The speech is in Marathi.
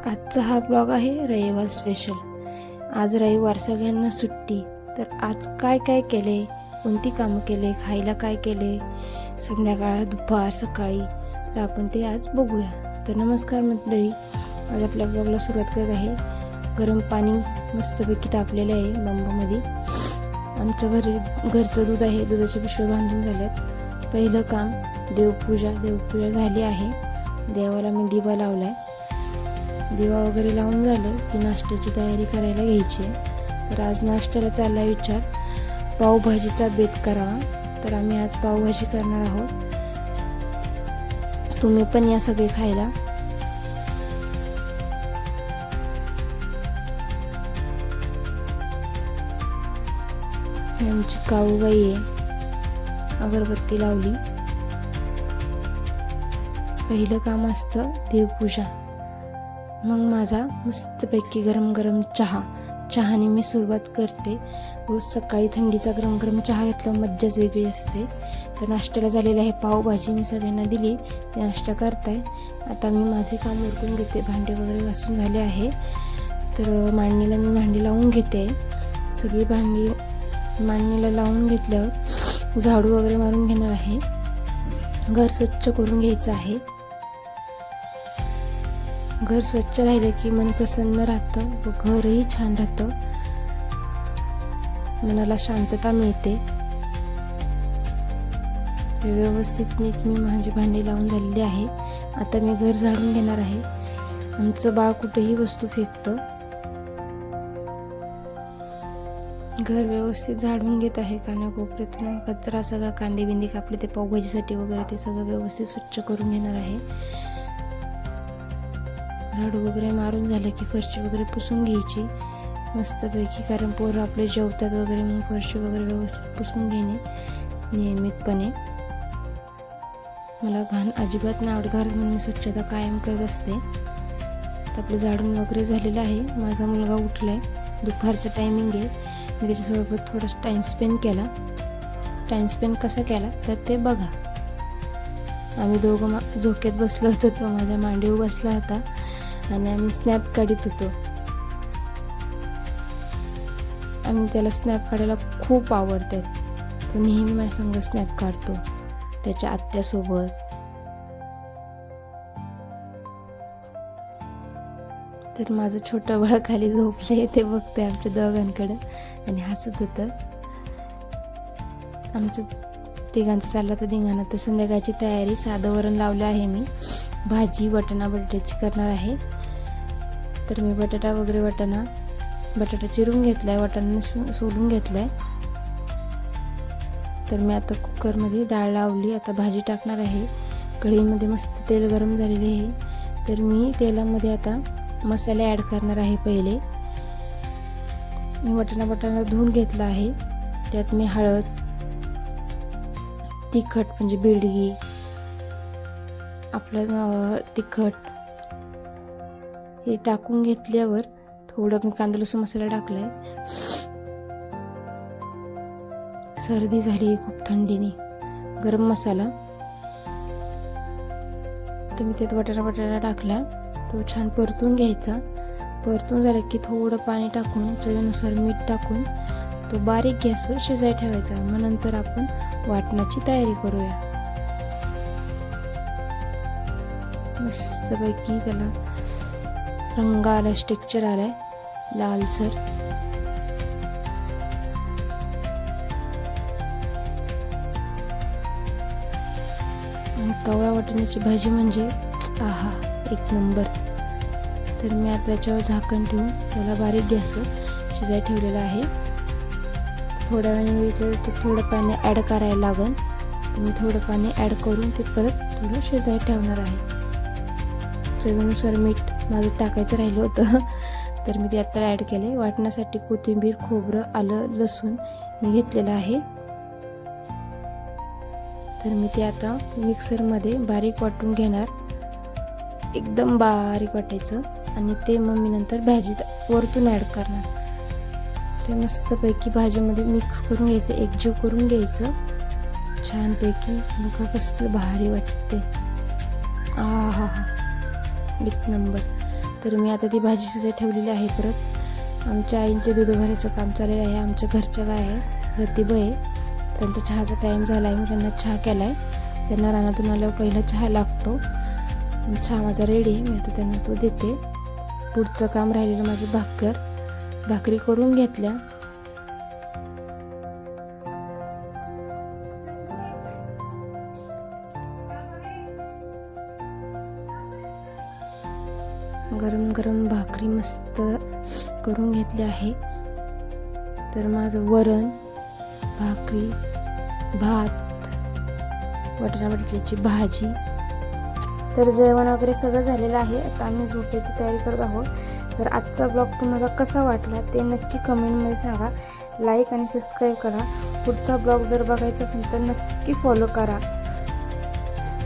आजचा हा ब्लॉग आहे रविवार स्पेशल. आज रविवार, सगळ्यांना सुट्टी. तर आज काय काय केले, कोणती कामं केले, खायला काय केले, संध्याकाळ, दुपार, सकाळी, तर आपण ते आज बघूया. तर नमस्कार मंडळी, आज आपल्या ब्लॉगला सुरुवात करत आहे. गरम पाणी मस्तपैकी तापलेलं आहे बंबामध्ये. आमच्या घरी घरचं दूध आहे, दुधाचे पिशव्या बांधून झाल्यात. पहिलं काम देवपूजा झाली आहे. देवाला मी दिवा लावला आहे. दिवा वगैरे लावून झालं की नाश्त्याची तयारी करायला घ्यायची आहे. तर आज नाश्त्याला चालला विचार पावभाजीचा बेत करावा. तर आम्ही आज पावभाजी करणार आहोत. तुम्ही पण या सगळे खायला. आमची काऊबाई आहे, अगरबत्ती लावली. पहिलं काम असतं देवपूजा. मग माझा मस्तपैकी गरम गरम चहाने मी सुरुवात करते. रोज सकाळी थंडीचा गरम गरम चहा घेतला मज्जाच वेगळी असते. तर नाश्त्याला झालेली आहे पावभाजी, मी सगळ्यांना दिली, ते नाश्ता करताय. आता मी माझे काम उरकून घेते. भांडे वगैरे घासून झाले आहे. तर मांडणीला मी भांडी लावून घेते. सगळी भांडी मांडणीला लावून घेतल्यावर झाडू वगैरे मारून घेणार आहे. घर स्वच्छ करून घ्यायचं आहे. घर स्वच्छ राहिलं की मन प्रसन्न राहतं व घरही छान राहतं, मनाला शांतता मिळते. ते व्यवस्थित मी माझी भांडी लावून झालेली आहे. आता मी घर झाडून घेणार आहे. आमचं बाळ कुठेही वस्तू फेकतं. घर व्यवस्थित झाडून घेत आहे. कानाकोपऱ्यातून कचरा सगळा, कांदे बिंदे कापले ते पावभाजीसाठी वगैरे, ते सगळं व्यवस्थित स्वच्छ करून घेणार आहे. झाडू वगैरे मारून झालं की फरशी वगैरे पुसून घ्यायची मस्तपैकी, कारण पोरं आपले जेवतात वगैरे, मग फरशी वगैरे व्यवस्थित पुसून घेणे नियमितपणे. मला घाण अजिबात नाही आवडत घरात, म्हणून मी स्वच्छता कायम करत असते. तर आपलं झाडून वगैरे झालेलं आहे. माझा मुलगा उठला आहे, दुपारचं टायमिंग आहे. मी त्याच्यासोबत थोडा टाईम स्पेंड केला. टाईम स्पेंड कसा केला तर ते बघा. आम्ही दोघं झोक्यात बसलो होतो, तो माझ्या मांडीवर बसला होता आणि आम्ही स्नॅप काढत होतो. आणि त्याला स्नॅप काढायला खूप आवडतात. तो नेहमी माझ्या संग स्नॅप काढतो त्याच्या आत्यासोबत. तर माझं छोटं बाळ खाली झोपले, ते बघतंय आमच्या दोघांकडं आणि हसत होतं. आमचं तिघांचं चाललं तर धिंगाणा. तर संध्याकाळची तयारी, साधं वरण लावलं आहे. मी भाजी बटाट्याची करणार आहे. तर मी बटाटा चिरून घेतला आहे, वाटाणा सोलून घेतला आहे. तर मी आता कुकरमध्ये डाळ लावली. आता भाजी टाकणार आहे. कढईमध्ये मस्त तेल गरम झालेले आहे. तर मी तेलामध्ये आता मसाले ॲड करणार आहे. पहिले मी वाटाणा धुवून घेतला आहे. त्यात मी हळद, तिखट म्हणजे बेडगी, आपलं तिखट हे टाकून घेतल्यावर थोडं मी कांदा लसूण मसाला टाकलाय. सर्दी झाली आहे खूप थंडीने. गरम मसाला, तर मी त्यात बटाटा टाकला. तो छान परतून घ्यायचा. परतून झाला की थोडं पाणी टाकून, चवीनुसार मीठ टाकून तो बारीक गॅसवर शिजायला ठेवायचा. मग नंतर आपण वाटणाची तयारी करूया. मस्तपैकी त्याला रंग आला, टेक्स्चर आलाय लालसर. आणि कवळा वाटण्याची भाजी म्हणजे आहा, एक नंबर. तर मी आता त्याच्यावर झाकण ठेवून त्याला बारीक गॅसवर शिजायला ठेवलेलं आहे. थोड्या वेळाने बघितलं तर थोडं पाणी ॲड करायला लागेल. तर मी थोडं पाणी ॲड करून ते परत थोडं शिजायला ठेवणार आहे. चवीनुसार मीठ माझं टाकायचं राहिलं होतं, तर मी ते आता ॲड केले. वाटण्यासाठी कोथिंबीर, खोबरं, आलं, लसूण मी घेतलेलं आहे. तर मी ते आता मिक्सरमध्ये बारीक वाटून घेणार, एकदम बारीक वाटायचं. आणि ते मग मी नंतर भाजीत वरतून ॲड करणार. ते मस्तपैकी भाजीमध्ये मिक्स करून घ्यायचं, एकजीव करून घ्यायचं छानपैकी. बघा कसलं भारी वाटते. एक नंबर. तर मी आता ती भाजी शिजायला ठेवलेली आहे. परत आमच्या आईंचे दूध भरायचं काम चाललेलं आहे. आमच्या घरच्या गाय आहे, प्रतिभा आहे, त्यांचा चहाचा टाईम झाला आहे. मी त्यांना चहा केला आहे. त्यांना रानातून आल्यावर पहिला चहा लागतो. चहा माझा रेडी आहे. मी आता त्यांना तो देते. पुढचं काम राहिलेलं माझं भाकरी करून घेतल्या. गरम गरम भाकरी मस्त करून घेतली आहे. तर माझं वरण, भाकरी, भात, बटाट्याची भाजी, तर जेवण वगैरे सगळं झालेलं आहे. आता आम्ही झोपायची तयारी करत आहोत. तर आजचा ब्लॉग तुम्हाला कसा वाटला ते नक्की कमेंटमध्ये सांगा. लाईक आणि सबस्क्राईब करा. पुढचा ब्लॉग जर बघायचा असेल तर नक्की फॉलो करा.